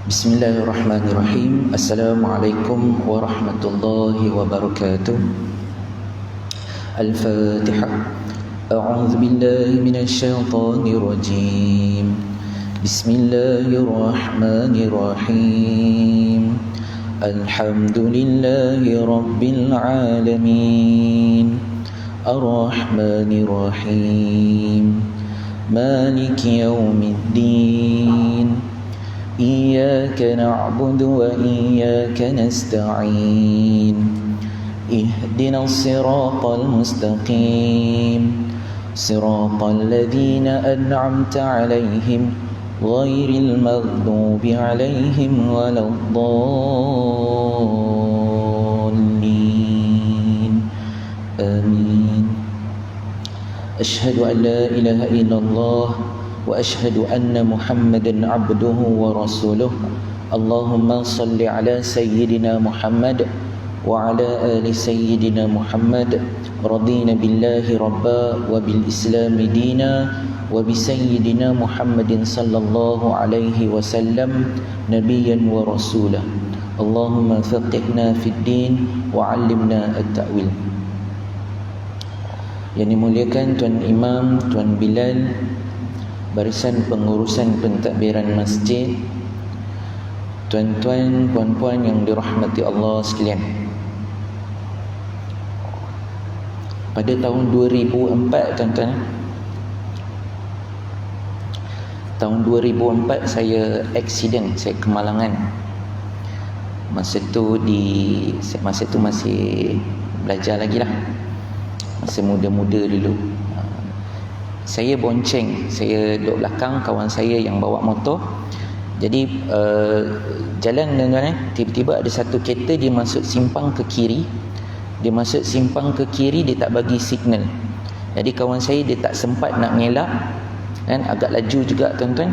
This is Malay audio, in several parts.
Bismillahirrahmanirrahim. Assalamualaikum warahmatullahi wabarakatuh. Al-Fatihah. A'udzu billahi minasy syaithanir rajim. Bismillahirrahmanirrahim. Alhamdulillahi rabbil alamin. Ar-Rahmanir Rahim. Maliki yaumiddin. إياك نعبد وإياك نستعين اهدنا الصراط المستقيم صراط الذين أنعمت عليهم غير المغضوب عليهم ولا الضالين آمين أشهد أن لا إله إلا الله وأشهد أن محمدا عبده ورسوله اللهم صل على سيدنا محمد وعلى آل سيدنا محمد رضينا بالله ربا وبالإسلام دينا وبسيدنا محمد صلى الله عليه وسلم نبيا ورسولا اللهم فقهنا في الدين وعلمنا التأويل. Yang dimuliakan Tuan Imam, Tuan Bilal, barisan pengurusan pentadbiran masjid, tuan-tuan, puan-puan yang dirahmati Allah sekalian. Pada tahun 2004, tuan-tuan, tahun 2004 saya accident, saya kemalangan. Masa tu masih belajar lagi lah, masa muda-muda dulu. Saya bonceng, saya duduk belakang, kawan saya yang bawa motor. Jadi jalan dengan tiba-tiba ada satu kereta, dia masuk simpang ke kiri. Dia masuk simpang ke kiri, dia tak bagi signal. Jadi kawan saya dia tak sempat nak mengelak, kan, agak laju juga tuan-tuan.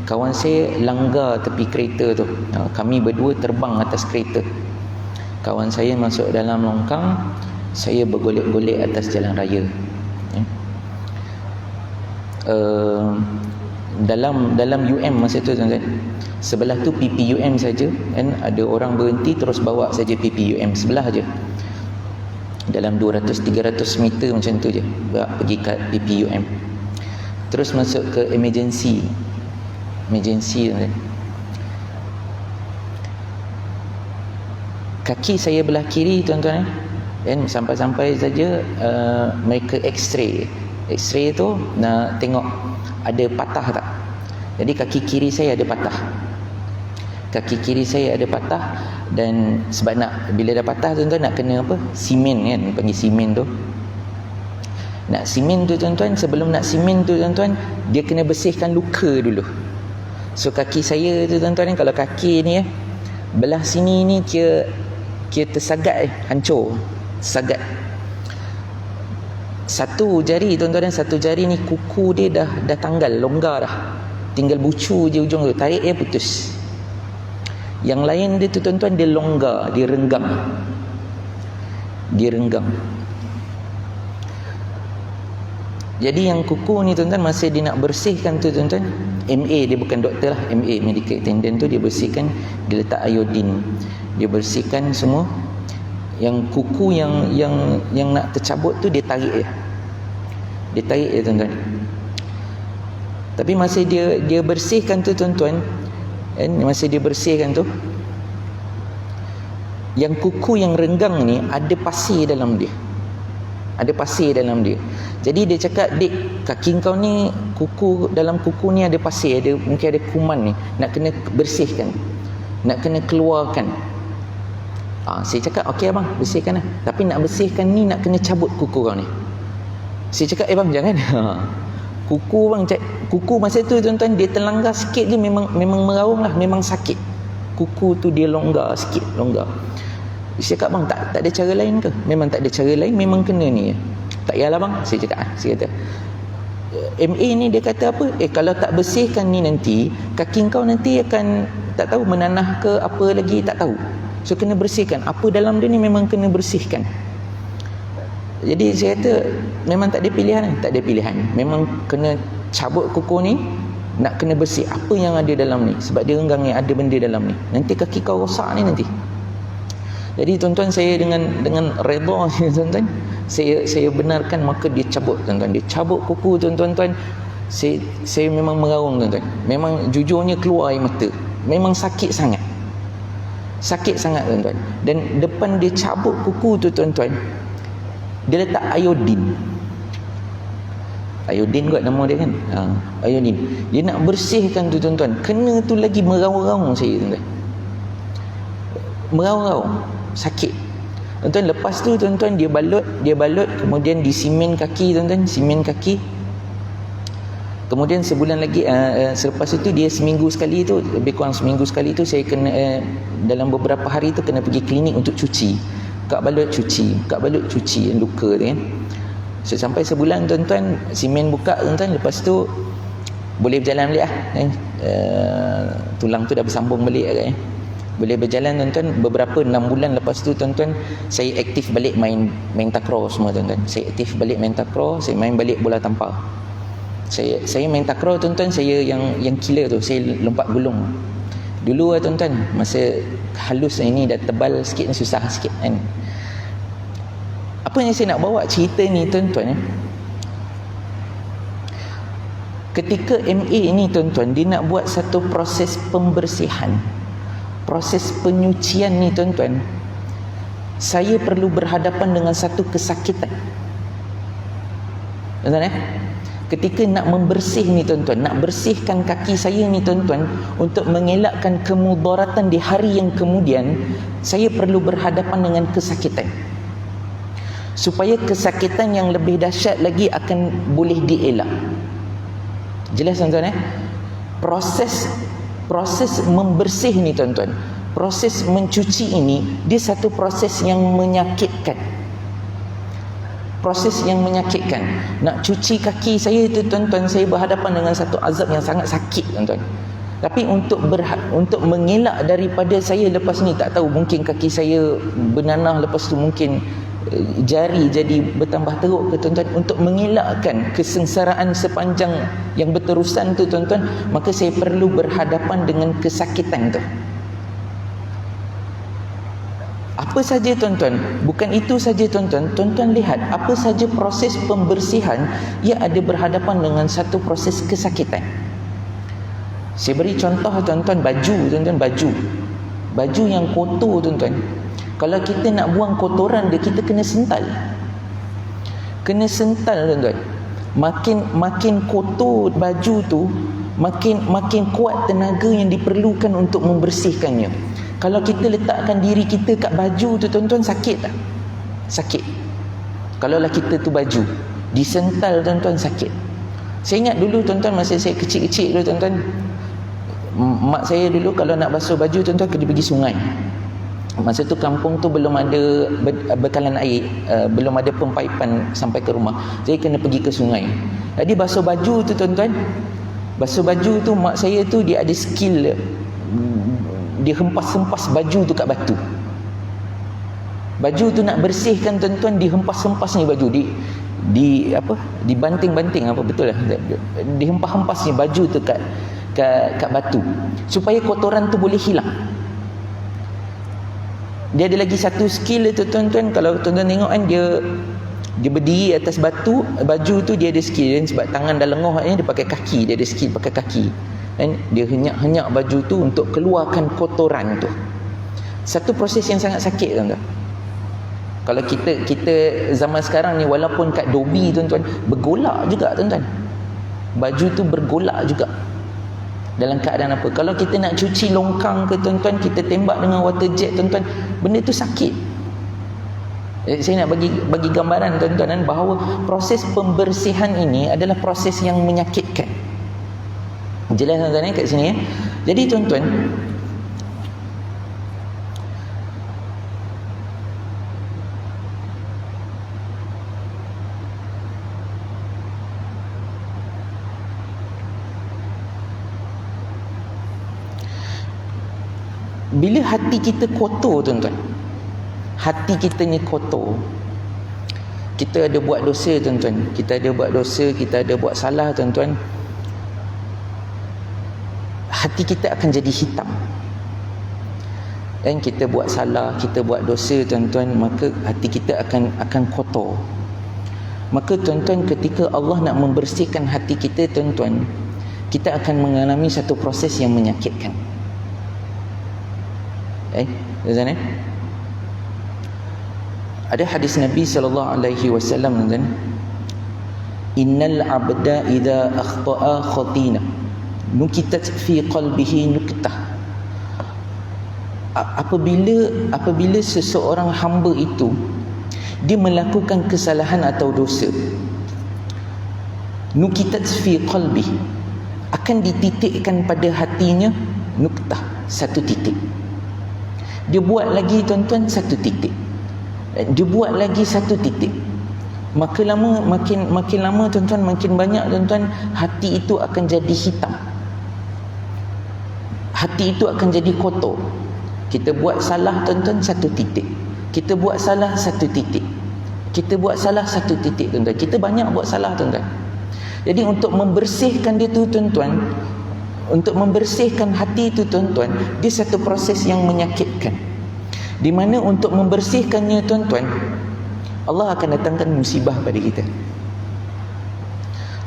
Kawan saya langgar tepi kereta tu. Kami berdua terbang atas kereta. Kawan saya masuk dalam longkang, saya bergolek-golek atas jalan raya. Dalam UM masa tu tuan-tuan, sebelah tu PPUM saja, kan, ada orang berhenti terus bawa saja PPUM sebelah aja, dalam 200-300 meter macam tu je pergi kat PPUM, terus masuk ke emergency tuan-tuan. Kaki saya belah kiri tuan-tuan, kan, sampai-sampai saja mereka X-ray tu nak tengok ada patah tak. Jadi kaki kiri saya ada patah, dan sebab bila dah patah tuan-tuan nak kena apa, simen, kan, panggil simen tu. Nak simen tu tuan-tuan, sebelum nak simen tu tuan-tuan, dia kena bersihkan luka dulu. So kaki saya tu tuan-tuan, kalau kaki ni belah sini ni kira tersagat, hancur, tersagat. Satu jari tuan-tuan, satu jari ni kuku dia dah tanggal, longgar dah, tinggal bucu je ujung tu, tarik dia putus. Yang lain dia tu tuan-tuan, dia longgar, dia renggang. Jadi yang kuku ni tuan-tuan, masa dia nak bersihkan tu tuan-tuan, MA, dia bukan doktor lah, MA, medical attendant tu, dia bersihkan, dia letak iodine, dia bersihkan semua. Yang kuku yang nak tercabut tu dia tarik je tuan-tuan. Tapi masa dia bersihkan tu tuan-tuan, masa dia bersihkan tu, yang kuku yang renggang ni ada pasir dalam dia. Jadi dia cakap, "Dik, kaki kau ni dalam kuku ni ada pasir, mungkin ada kuman ni, nak kena bersihkan, nak kena keluarkan." Saya cakap, "Okey abang, bersihkan lah. Tapi nak bersihkan ni nak kena cabut kuku kau ni." Saya cakap, "Bang, jangan." Kuku masa tu tuan-tuan, dia terlanggar sikit je, memang meraung lah, memang sakit. Kuku tu dia longgar sikit. Saya cakap, "Bang, tak ada cara lain ke?" "Memang tak ada cara lain, memang kena ni." "Tak yalah bang," saya cakap. Saya kata, "MA ni dia kata apa? Kalau tak bersihkan ni nanti, kaki kau nanti akan tak tahu menanah ke apa lagi, tak tahu. So kena bersihkan. Apa dalam dia ni memang kena bersihkan." Jadi saya kata memang tak ada pilihan. Memang kena cabut kuku ni, nak kena bersih apa yang ada dalam ni, sebab dia renggang ni, ada benda dalam ni, nanti kaki kau rosak ni nanti. Jadi tuan-tuan, saya dengan redha tuan-tuan, saya benarkan, maka dia cabut tuan-tuan, dia cabut kuku tuan-tuan. Saya memang meraung tuan-tuan, memang jujurnya keluar air mata, memang sakit sangat tuan-tuan. Dan depan dia cabut kuku tu tuan-tuan, dia letak iodin kot nama dia kan, iodin. Dia nak bersihkan tu tuan-tuan, kena tu lagi meraung-raung saya tuan-tuan, meraung-raung, sakit tuan-tuan. Lepas tu tuan-tuan, dia balut, kemudian di simen kaki tuan-tuan, simen kaki. Kemudian sebulan lagi, selepas itu dia seminggu sekali tu, lebih kurang seminggu sekali tu, saya kena dalam beberapa hari tu kena pergi klinik untuk cuci, buka balut cuci luka tu kan. So, sampai sebulan tuan-tuan, simen buka tuan-tuan, lepas tu boleh berjalan balik lah kan? Tulang tu dah bersambung balik kan? Boleh berjalan tuan-tuan. Beberapa 6 bulan lepas tu tuan-tuan, saya aktif balik main takraw semua tuan-tuan. Saya aktif balik main takraw, saya main balik bola tampar. Saya main takraw tuan-tuan, saya yang killer tu, saya lompat gulung. Dulu lah tuan-tuan, masa halus ini dah tebal sikit, susah sikit kan. Apa yang saya nak bawa cerita ni tuan-tuan, ketika MA ni tuan-tuan, dia nak buat satu proses pembersihan, proses penyucian ni tuan-tuan, saya perlu berhadapan dengan satu kesakitan tuan-tuan. Ketika nak membersih ni tuan-tuan, nak bersihkan kaki saya ni tuan-tuan, untuk mengelakkan kemudaratan di hari yang kemudian, saya perlu berhadapan dengan kesakitan, supaya kesakitan yang lebih dahsyat lagi akan boleh dielak. Jelas tuan-tuan proses membersih ni tuan-tuan, proses mencuci ini, dia satu proses yang menyakitkan. Nak cuci kaki saya itu tuan-tuan, saya berhadapan dengan satu azab yang sangat sakit tuan-tuan. Tapi untuk mengelak daripada saya lepas ni, tak tahu, mungkin kaki saya bernanah, lepas tu mungkin jari jadi bertambah teruk ke tuan-tuan, untuk mengelakkan kesengsaraan sepanjang yang berterusan tu tuan-tuan, maka saya perlu berhadapan dengan kesakitan tu. Apa saja tuan-tuan, bukan itu saja tuan-tuan. Tuan-tuan lihat, apa saja proses pembersihan, ia ada berhadapan dengan satu proses kesakitan. Saya beri contoh tuan-tuan, baju tuan-tuan, baju yang kotor tuan-tuan, kalau kita nak buang kotoran dia, kita kena sental tuan-tuan. Makin kotor baju tu, makin kuat tenaga yang diperlukan untuk membersihkannya. Kalau kita letakkan diri kita kat baju tu tuan-tuan, sakit tak? Sakit. Kalaulah kita tu baju disental tuan-tuan, sakit. Saya ingat dulu tuan-tuan, masa saya kecil-kecil dulu tuan-tuan, mak saya dulu kalau nak basuh baju tuan-tuan, kena pergi sungai. Masa tu kampung tu belum ada bekalan air, belum ada pempaipan sampai ke rumah. Jadi kena pergi ke sungai. Jadi basuh baju tu tuan-tuan, basuh baju tu, mak saya tu dia ada skill, dia hempas-hempas baju tu kat batu. Baju tu nak bersihkan tuan-tuan, dihempas-hempas ni baju, dibanting-banting, apa betul lah, dihempas-hempas ni baju tu kat batu, supaya kotoran tu boleh hilang. Dia ada lagi satu skill tu tuan-tuan, kalau tuan-tuan tengok kan, dia berdiri atas baju tu, dia ada skill, sebab tangan dah lengoh ni, dia pakai kaki, dia ada skill pakai kaki kan, dia henyak-henyak baju tu untuk keluarkan kotoran tu. Satu proses yang sangat sakit tuan-tuan. Kalau kita zaman sekarang ni, walaupun kat dobi tuan-tuan, bergolak juga tuan-tuan, baju tu bergolak juga. Dalam keadaan apa? Kalau kita nak cuci longkang ke tuan-tuan, kita tembak dengan water jet tuan-tuan, benda tu sakit. Saya nak bagi gambaran tuan-tuan, bahawa proses pembersihan ini adalah proses yang menyakitkan. Jelas tuan-tuan kat sini ya. Jadi tuan-tuan, bila hati kita kotor tuan-tuan, hati kita ni kotor, kita ada buat dosa tuan-tuan, kita ada buat salah tuan-tuan, hati kita akan jadi hitam. Dan kita buat salah, kita buat dosa tuan-tuan, maka hati kita akan kotor. Maka tuan-tuan, ketika Allah nak membersihkan hati kita tuan-tuan, kita akan mengalami satu proses yang menyakitkan. Tuan-tuan, ada hadis Nabi SAW, tuan-tuan, innal abda idza akhta'a khatina nukitat fi qalbihi nuktah. Apabila seseorang hamba itu dia melakukan kesalahan atau dosa, nukitat fi qalbi, akan dititikkan pada hatinya nuktah, satu titik. Dia buat lagi tuan-tuan, satu titik. Dia buat lagi satu titik. Makin lama tuan-tuan, makin banyak tuan-tuan, hati itu akan jadi hitam. Hati itu akan jadi kotor. Kita buat salah tuan-tuan, satu titik. Kita buat salah, satu titik. Kita buat salah, satu titik tuan-tuan. Kita banyak buat salah tuan-tuan. Jadi untuk membersihkan dia tu tuan-tuan, untuk membersihkan hati itu tuan-tuan, dia satu proses yang menyakitkan. Di mana untuk membersihkannya tuan-tuan, Allah akan datangkan musibah pada kita.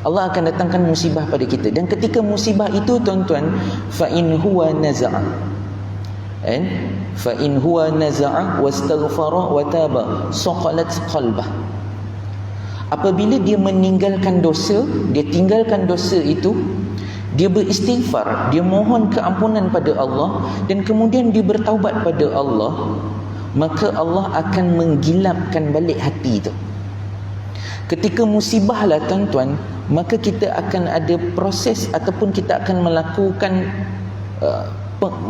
Allah akan datangkan musibah pada kita. Dan ketika musibah itu tuan-tuan, fa in huwa naza'a, fa in huwa naza'a wastaghfara wa taba saqalat qalbah. Apabila dia meninggalkan dosa, dia tinggalkan dosa itu, dia beristighfar, dia mohon keampunan pada Allah, dan kemudian dia bertaubat pada Allah, maka Allah akan menggilapkan balik hati itu. Ketika musibah lah tuan-tuan, maka kita akan ada proses ataupun kita akan melakukan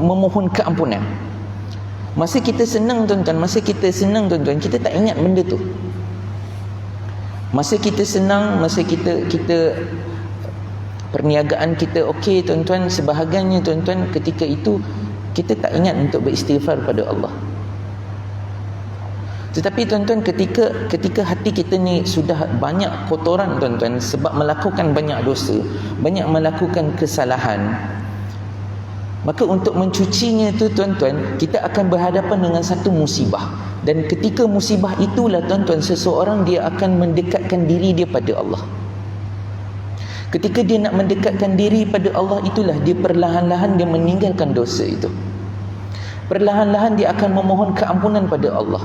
memohon keampunan. Masa kita senang tuan-tuan, kita tak ingat benda tu. Masa kita senang, masa kita perniagaan kita okey tuan-tuan, sebahagiannya tuan-tuan, ketika itu kita tak ingat untuk beristighfar pada Allah. Tetapi tuan-tuan, ketika hati kita ni sudah banyak kotoran tuan-tuan, sebab melakukan banyak dosa, banyak melakukan kesalahan, maka untuk mencucinya tu tuan-tuan, kita akan berhadapan dengan satu musibah. Dan ketika musibah itulah tuan-tuan, seseorang dia akan mendekatkan diri dia pada Allah. Ketika dia nak mendekatkan diri pada Allah, itulah dia perlahan-lahan dia meninggalkan dosa itu. Perlahan-lahan dia akan memohon keampunan pada Allah.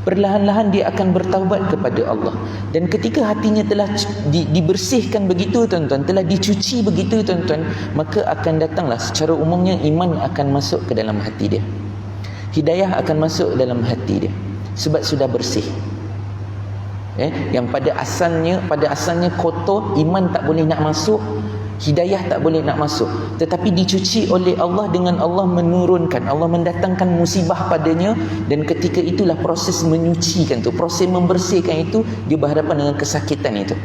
Perlahan-lahan dia akan bertaubat kepada Allah. Dan ketika hatinya telah dibersihkan begitu tuan-tuan, telah dicuci begitu tuan-tuan, maka akan datanglah secara umumnya iman akan masuk ke dalam hati dia. Hidayah akan masuk dalam hati dia sebab sudah bersih. Yang pada asalnya kotor, iman tak boleh nak masuk, hidayah tak boleh nak masuk, tetapi dicuci oleh Allah dengan Allah menurunkan, Allah mendatangkan musibah padanya. Dan ketika itulah proses menyucikan tu, proses membersihkan itu, dia berhadapan dengan kesakitan itu.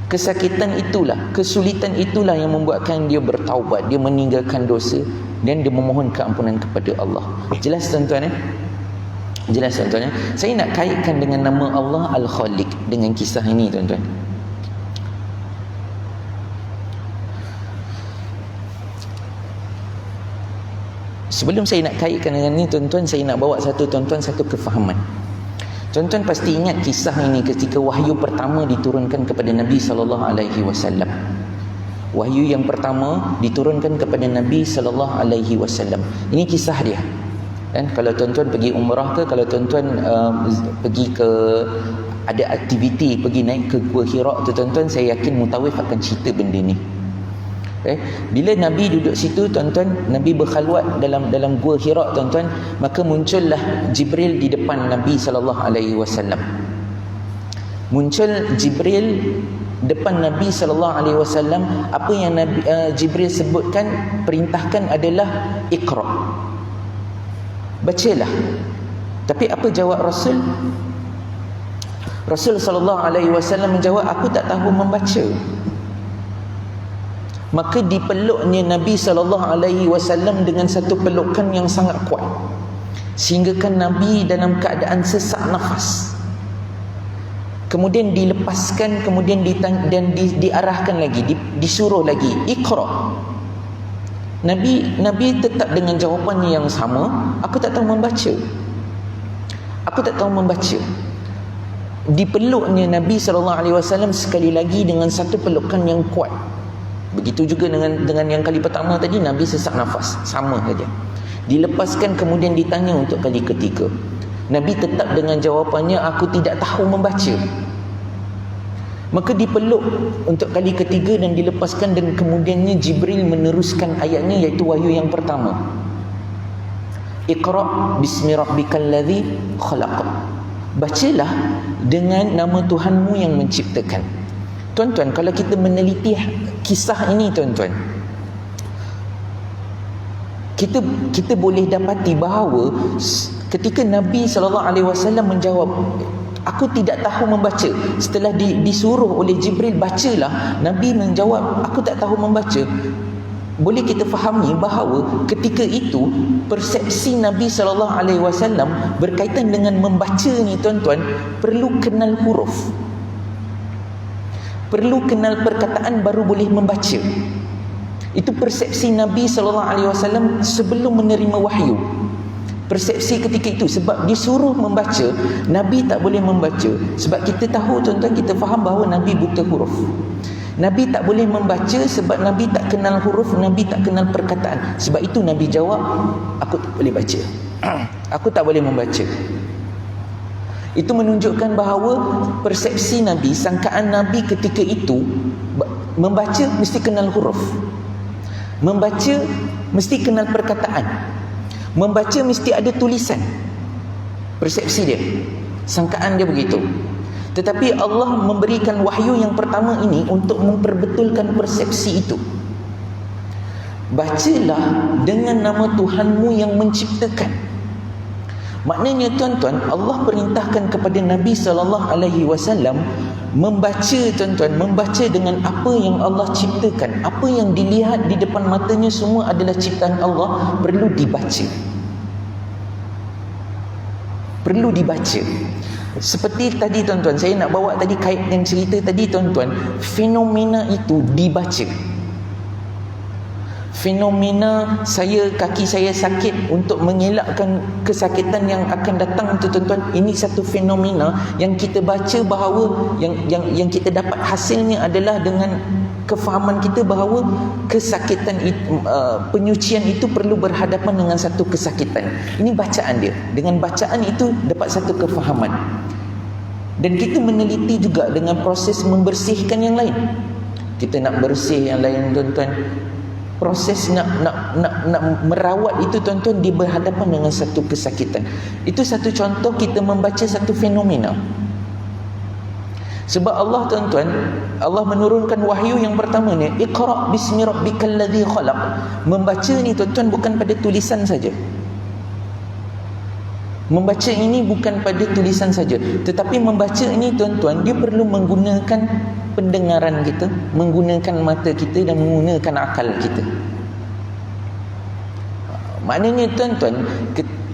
Kesakitan itulah, kesulitan itulah yang membuatkan dia bertaubat, dia meninggalkan dosa, dan dia memohon keampunan kepada Allah. Jelas tuan-tuan? Jelas tuan-tuan? Saya nak kaitkan dengan nama Allah Al-Khaliq dengan kisah ini tuan-tuan. Sebelum saya nak kaitkan dengan ini tuan-tuan, saya nak bawa satu kefahaman. Tuan-tuan pasti ingat kisah ini ketika wahyu pertama diturunkan kepada Nabi SAW. Wahyu yang pertama diturunkan kepada Nabi SAW. Ini kisah dia. Dan kalau tuan-tuan pergi umrah ke, kalau tuan-tuan pergi ke ada aktiviti, pergi naik ke Gua Hira tu tuan-tuan, saya yakin mutawif akan cerita benda ni. Bila Nabi duduk situ tuan-tuan, Nabi berkhalwat dalam Gua Hira tuan-tuan, maka muncullah Jibril di depan Nabi SAW. Muncul Jibril depan Nabi SAW. Apa yang Jibril sebutkan, perintahkan adalah Iqra, bacalah. Tapi apa jawab Rasul? Rasul SAW menjawab, aku tak tahu membaca. Maka dipeluknya Nabi SAW dengan satu pelukan yang sangat kuat, sehingga kan Nabi dalam keadaan sesak nafas. Kemudian dilepaskan, kemudian diarahkan lagi, disuruh lagi, Iqra. Nabi tetap dengan jawapannya yang sama, aku tak tahu membaca. Aku tak tahu membaca. Dipeluknya Nabi SAW sekali lagi dengan satu pelukan yang kuat. Begitu juga dengan yang kali pertama tadi, Nabi sesak nafas, sama saja. Dilepaskan kemudian ditanya untuk kali ketiga. Nabi tetap dengan jawapannya, aku tidak tahu membaca. Maka dipeluk untuk kali ketiga dan dilepaskan, dan kemudiannya Jibril meneruskan ayatnya, iaitu wahyu yang pertama. Iqra' bismi rabbikal ladzi khalaq. Bacalah dengan nama Tuhanmu yang menciptakan. Tuan-tuan, kalau kita meneliti kisah ini, tuan-tuan, kita boleh dapati bahawa ketika Nabi SAW menjawab, aku tidak tahu membaca, setelah disuruh oleh Jibril, bacalah, Nabi menjawab, aku tak tahu membaca. Boleh kita fahami bahawa ketika itu persepsi Nabi SAW berkaitan dengan membaca ni, tuan-tuan, perlu kenal huruf, perlu kenal perkataan baru boleh membaca. Itu persepsi Nabi SAW sebelum menerima wahyu. Persepsi ketika itu, sebab disuruh membaca, Nabi tak boleh membaca. Sebab kita tahu, tuan-tuan, kita faham bahawa Nabi buta huruf. Nabi tak boleh membaca sebab Nabi tak kenal huruf, Nabi tak kenal perkataan. Sebab itu Nabi jawab, aku tak boleh baca. Aku tak boleh membaca. Itu menunjukkan bahawa persepsi Nabi, sangkaan Nabi ketika itu, membaca mesti kenal huruf, membaca mesti kenal perkataan, membaca mesti ada tulisan. Persepsi dia, sangkaan dia begitu. Tetapi Allah memberikan wahyu yang pertama ini untuk memperbetulkan persepsi itu. Bacalah dengan nama Tuhanmu yang menciptakan. Maknanya, tuan-tuan, Allah perintahkan kepada Nabi SAW membaca, tuan-tuan, membaca dengan apa yang Allah ciptakan. Apa yang dilihat di depan matanya semua adalah ciptaan Allah, perlu dibaca. Perlu dibaca. Seperti tadi, tuan-tuan, saya nak bawa tadi kait yang cerita tadi, tuan-tuan, fenomena itu dibaca. Fenomena kaki saya sakit untuk mengelakkan kesakitan yang akan datang tu, tuan-tuan, ini satu fenomena yang kita baca bahawa yang kita dapat hasilnya adalah dengan kefahaman kita bahawa kesakitan itu, penyucian itu perlu berhadapan dengan satu kesakitan. Ini bacaan dia. Dengan bacaan itu dapat satu kefahaman. Dan kita meneliti juga dengan proses membersihkan yang lain. Kita nak bersih yang lain, tuan-tuan. Proses nak merawat itu, tuan-tuan, dia berhadapan dengan satu kesakitan. Itu satu contoh kita membaca satu fenomena. Sebab Allah, tuan-tuan, Allah menurunkan wahyu yang pertama ni, Iqra' bismi rabbikal ladzi khalaq. Membaca ni, tuan-tuan, bukan pada tulisan saja. Membaca ini bukan pada tulisan saja, tetapi membaca ini, tuan-tuan, dia perlu menggunakan pendengaran kita, menggunakan mata kita dan menggunakan akal kita. Maknanya, tuan-tuan,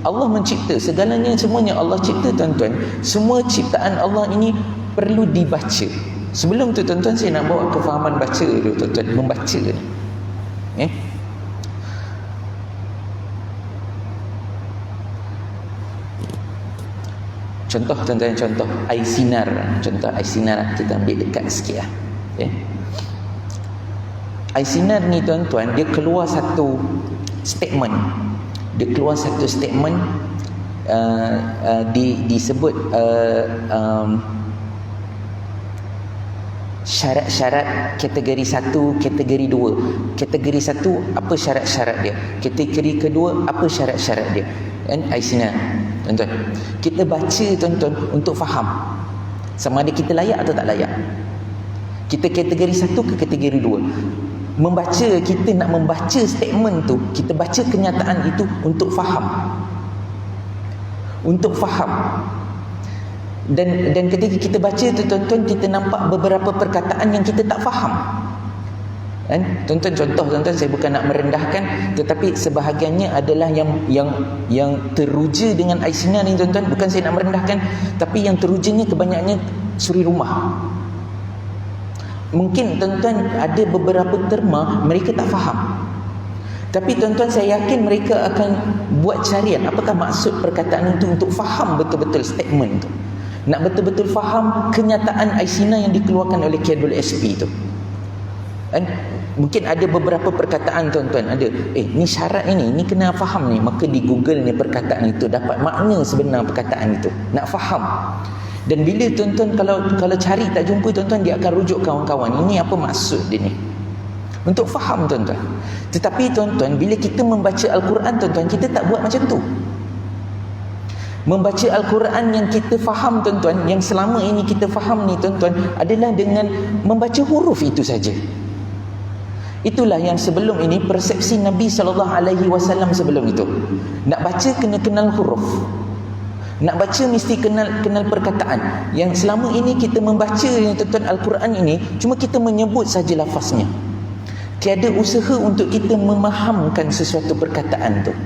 Allah mencipta segalanya, semuanya Allah cipta, tuan-tuan. Semua ciptaan Allah ini perlu dibaca. Sebelum tu, tuan-tuan, saya nak bawa kefahaman baca dulu, tuan-tuan, membaca ni. Contoh, tuan-tuan, contoh air sinar. Contoh air sinar kita ambil dekat sikit lah. Okay. Air sinar ni, tuan-tuan, dia keluar satu statement. Dia keluar satu statement disebut syarat-syarat kategori 1, kategori 2. Kategori 1, apa syarat-syarat dia? Kategori kedua, apa syarat-syarat dia? Dan air sinar, tuan-tuan, kita baca, tuan-tuan, untuk faham sama ada kita layak atau tak layak. Kita kategori 1 ke kategori 2. Membaca, kita nak membaca statement tu, kita baca kenyataan itu untuk faham. Untuk faham. Dan ketika kita baca tu, tuan-tuan, kita nampak beberapa perkataan yang kita tak faham. Kan? Tuan-tuan, contoh, tuan-tuan, saya bukan nak merendahkan, tetapi sebahagiannya adalah yang teruja dengan air sinar ni, tuan-tuan. Bukan saya nak merendahkan, tapi yang terujanya kebanyakannya suri rumah. Mungkin, tuan-tuan, ada beberapa terma mereka tak faham. Tapi tuan-tuan, saya yakin mereka akan buat carian apakah maksud perkataan itu untuk faham betul-betul statement tu. Nak betul-betul faham kenyataan Aisina yang dikeluarkan oleh Khairul SP tu. Dan mungkin ada beberapa perkataan tuan-tuan, ada ni syarat ni kena faham ni, maka di Google ni perkataan itu dapat makna sebenar perkataan itu, nak faham. Dan bila tuan-tuan kalau cari tak jumpa, tuan-tuan dia akan rujuk kawan-kawan, ini apa maksud dia ni, untuk faham tuan-tuan. Tetapi tuan-tuan, bila kita membaca Al-Quran tuan-tuan, kita tak buat macam tu. Membaca Al-Quran yang kita faham tuan-tuan, yang selama ini kita faham ni tuan-tuan, adalah dengan membaca huruf itu saja. Itulah yang sebelum ini persepsi Nabi SAW sebelum itu. Nak baca kena kenal huruf, nak baca mesti kenal perkataan. Yang selama ini kita membaca tuan-tuan Al-Quran ini, cuma kita menyebut saja lafaznya, tiada usaha untuk kita memahamkan sesuatu perkataan tu.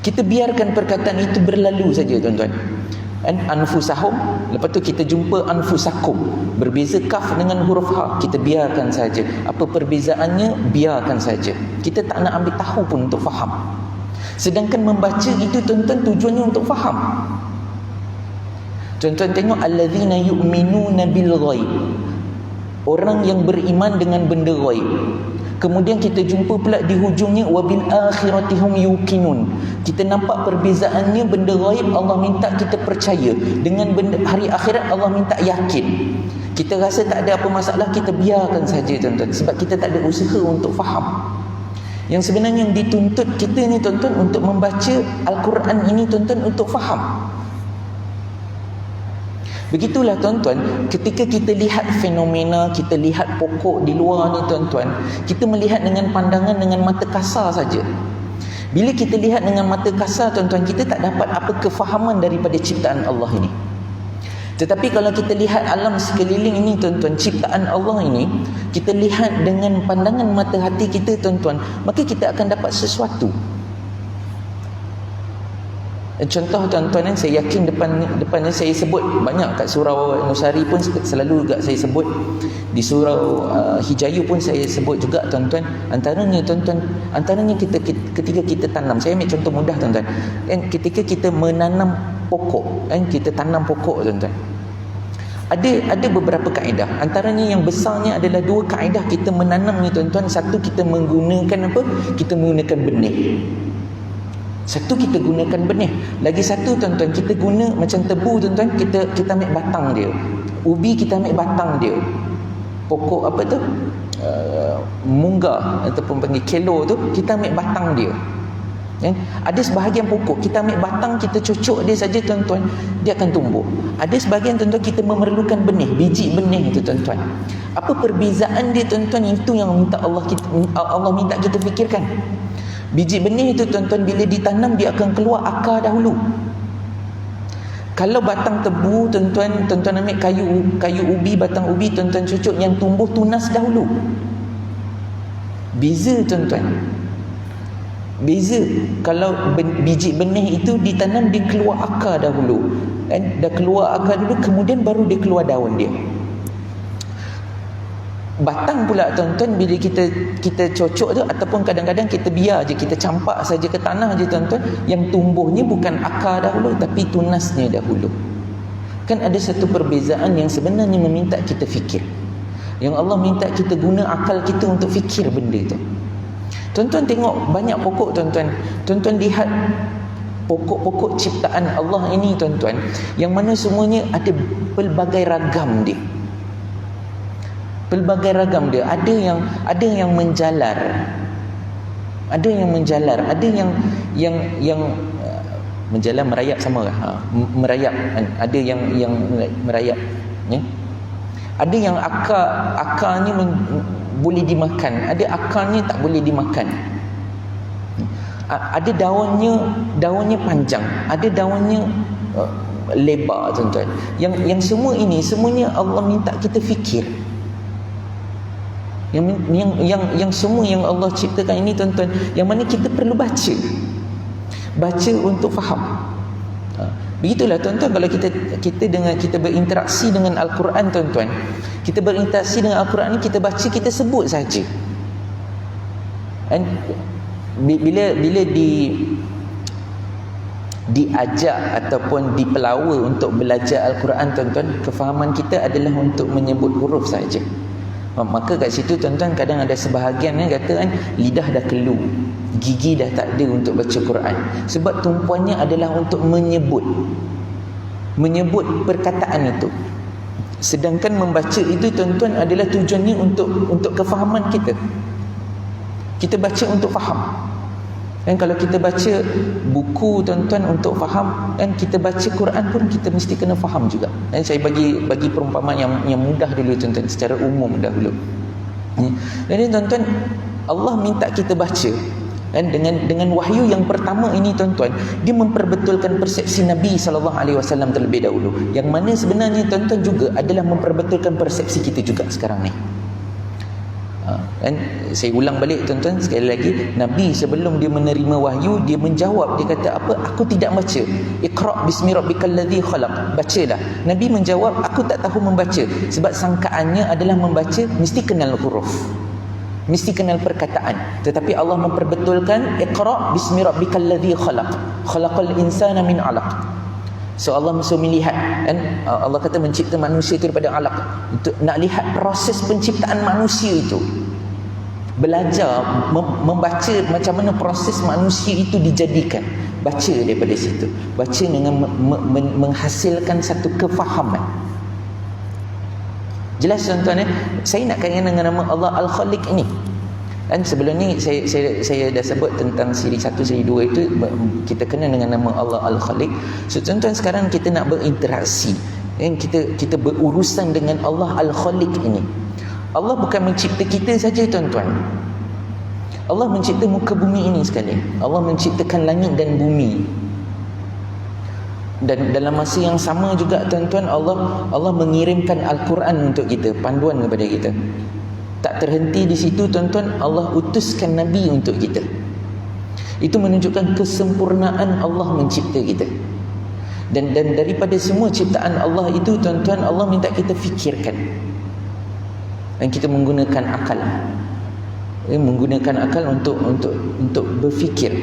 Kita biarkan perkataan itu berlalu saja tuan-tuan. Anfusahum, lepas tu kita jumpa anfusakum, berbeza kaf dengan huruf ha, kita biarkan saja. Apa perbezaannya, biarkan saja. Kita tak nak ambil tahu pun untuk faham. Sedangkan membaca itu tuan-tuan tujuannya untuk faham. Tuan-tuan tengok, allazina yu'minuna bil ghaib, orang yang beriman dengan benda ghaib. Kemudian kita jumpa pula di hujungnya wabil akhiratihum yuqinun. Kita nampak perbezaannya, benda ghaib Allah minta kita percaya, dengan benda hari akhirat Allah minta yakin. Kita rasa tak ada apa masalah, kita biarkan saja tuan-tuan, sebab kita tak ada usaha untuk faham. Yang sebenarnya yang dituntut kita ni tuan-tuan untuk membaca Al-Quran ini tuan-tuan untuk faham. Begitulah tuan-tuan, ketika kita lihat fenomena, kita lihat pokok di luar ni tuan-tuan, kita melihat dengan pandangan dengan mata kasar saja. Bila kita lihat dengan mata kasar tuan-tuan, kita tak dapat apa kefahaman daripada ciptaan Allah ini. Tetapi kalau kita lihat alam sekeliling ini tuan-tuan, ciptaan Allah ini, kita lihat dengan pandangan mata hati kita tuan-tuan, maka kita akan dapat sesuatu. Contoh tuan-tuan, saya yakin depannya saya sebut banyak, kat surau Nusari pun selalu juga saya sebut, di surau Hijayu pun saya sebut juga tuan-tuan. Antaranya tuan-tuan, kita ketika kita tanam, saya ambil contoh mudah tuan-tuan, ketika kita menanam pokok, kita tanam pokok tuan-tuan, ada beberapa kaedah. Antaranya yang besarnya adalah dua kaedah kita menanam ni tuan-tuan. Satu, kita menggunakan apa? Kita menggunakan benih. Satu, kita gunakan benih. Lagi satu tuan-tuan, kita guna macam tebu tuan-tuan, kita ambil batang dia. Ubi kita ambil batang dia. Pokok apa tu? Munggah ataupun panggil kelo tu, kita ambil batang dia. Ada sebahagian pokok kita ambil batang, kita cucuk dia saja tuan-tuan, dia akan tumbuh. Ada sebahagian tuan-tuan kita memerlukan benih, biji benih itu tuan-tuan. Apa perbezaan dia tuan-tuan? Itu yang Allah minta kita fikirkan. Biji benih itu tuan-tuan, bila ditanam dia akan keluar akar dahulu. Kalau batang tebu tuan-tuan ambil kayu ubi, batang ubi tuan-tuan cucuk, yang tumbuh tunas dahulu. Beza tuan-tuan, beza. Kalau biji benih itu ditanam, dia keluar akar dahulu, dah keluar akar dulu, kemudian baru dia keluar daun dia. Batang pula tuan-tuan, bila kita cocok tu, ataupun kadang-kadang kita biar je, kita campak saja ke tanah je tuan-tuan, yang tumbuhnya bukan akar dahulu tapi tunasnya dahulu. Kan ada satu perbezaan yang sebenarnya meminta kita fikir, yang Allah minta kita guna akal kita untuk fikir benda tu. Tuan-tuan tengok banyak pokok tuan-tuan, lihat pokok-pokok ciptaan Allah ini tuan-tuan, yang mana semuanya ada pelbagai ragam dia. Pelbagai ragam dia. Ada yang menjalar, ada yang menjalar, merayap sama ke? Merayap. Ada yang merayap, ya? Ada yang akarnya boleh dimakan, ada akarnya tak boleh dimakan. Ada daunnya panjang, ada daunnya lebar tuan-tuan. Yang semua ini semuanya Allah minta kita fikir. Yang semua yang Allah ciptakan ini tuan-tuan, yang mana kita perlu baca untuk faham. Begitulah tuan-tuan, kalau kita berinteraksi dengan Al-Quran tuan-tuan, kita berinteraksi dengan Al-Quran ni, kita baca, kita sebut saja. bila diajak ataupun dipelawa untuk belajar Al-Quran, tuan-tuan, kefahaman kita adalah untuk menyebut huruf saja. Maka kat situ, tuan-tuan, kadang ada sebahagian yang kata kan, lidah dah kelu, gigi dah tak ada untuk baca Quran, sebab tumpuannya adalah untuk menyebut perkataan itu. Sedangkan membaca itu, tuan-tuan, adalah tujuannya untuk kefahaman kita. Kita baca untuk faham. Dan kalau kita baca buku, tuan-tuan, untuk faham, dan kita baca Quran pun kita mesti kena faham juga. Dan saya bagi perumpamaan yang mudah dulu, tuan-tuan, secara umum dahulu. Jadi, tuan-tuan, Allah minta kita baca, dan dengan wahyu yang pertama ini, tuan-tuan, dia memperbetulkan persepsi Nabi SAW terlebih dahulu, yang mana sebenarnya, tuan-tuan, juga adalah memperbetulkan persepsi kita juga sekarang ni. Dan saya ulang balik, tuan-tuan, sekali lagi, Nabi sebelum dia menerima wahyu, dia menjawab, dia kata apa? Aku tidak baca. Iqra' bismi rabbikal ladzi khalaq. Bacalah. Nabi menjawab, aku tak tahu membaca, sebab sangkaannya adalah membaca mesti kenal huruf, mesti kenal perkataan. Tetapi Allah memperbetulkan, Iqra' bismi rabbikal ladzi khalaq. Khalaqal insana min 'alaq. So Allah mesti melihat, kan? Allah kata mencipta manusia itu daripada alaq. Untuk nak lihat proses penciptaan manusia itu, belajar membaca macam mana proses manusia itu dijadikan. Baca daripada situ. Baca dengan menghasilkan satu kefahaman. Jelas, tuan-tuan, saya nak kaitkan dengan nama Allah Al-Khaliq ini. Dan sebelum ni saya dah sebut tentang siri 1, siri 2 itu kita kenal dengan nama Allah Al-Khaliq. So, tuan-tuan, sekarang kita nak berinteraksi, kita berurusan dengan Allah Al-Khaliq ini. Allah bukan mencipta kita saja, tuan-tuan. Allah mencipta muka bumi ini sekali. Allah menciptakan langit dan bumi. Dan dalam masa yang sama juga, tuan-tuan, Allah mengirimkan Al-Quran untuk kita, panduan kepada kita. Tak terhenti di situ, tuan-tuan, Allah utuskan Nabi untuk kita. Itu menunjukkan kesempurnaan Allah mencipta kita. Dan daripada semua ciptaan Allah itu, tuan-tuan, Allah minta kita fikirkan. Dan kita menggunakan akal. Menggunakan akal untuk berfikir.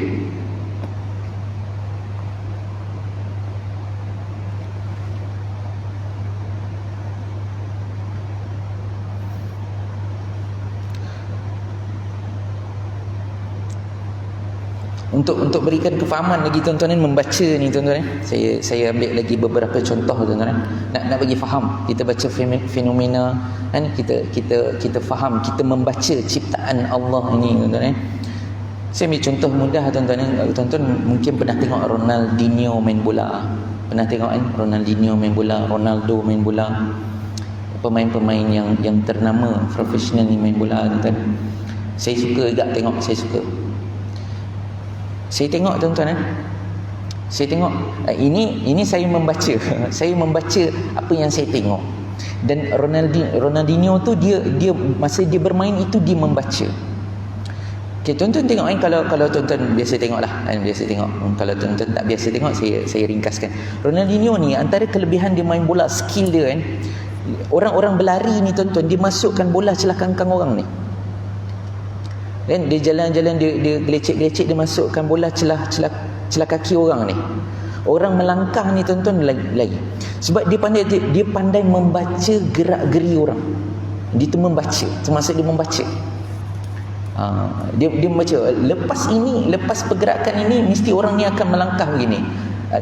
Untuk berikan kefahaman lagi, tuan-tuan, membaca ni, tuan-tuan, saya ambil lagi beberapa contoh, tuan-tuan, nak bagi faham. Kita baca fenomena, kan, kita faham, kita membaca ciptaan Allah ini, tuan-tuan. Saya ambil contoh mudah, tuan-tuan. Tuan-tuan mungkin pernah tengok Ronaldinho main bola. Pernah tengok kan, Ronaldinho main bola, Ronaldo main bola, pemain-pemain yang ternama profesional ni main bola, tuan-tuan. Saya suka juga tengok, saya tengok, tuan-tuan, saya tengok, ini saya membaca saya membaca apa yang saya tengok. Dan Ronaldinho tu dia masa dia bermain itu dia membaca. Okay, tuan-tuan tengok kan, kalau tuan-tuan biasa tengok lah, biasa tengok. Kalau tuan-tuan tak biasa tengok, saya ringkaskan. Ronaldinho ni, antara kelebihan dia main bola, skill dia kan, orang-orang berlari ni, tuan-tuan, dia masukkan bola celah kangkang orang ni. Dan dia jalan-jalan, dia gelecek-gelecek, dia masukkan bola celah kaki orang ni. Orang melangkah ni, tuan-tuan, lari. Sebab dia pandai membaca gerak-geri orang. Dia tu membaca, termasuk dia membaca. Dia membaca, lepas pergerakan ini mesti orang ni akan melangkah begini.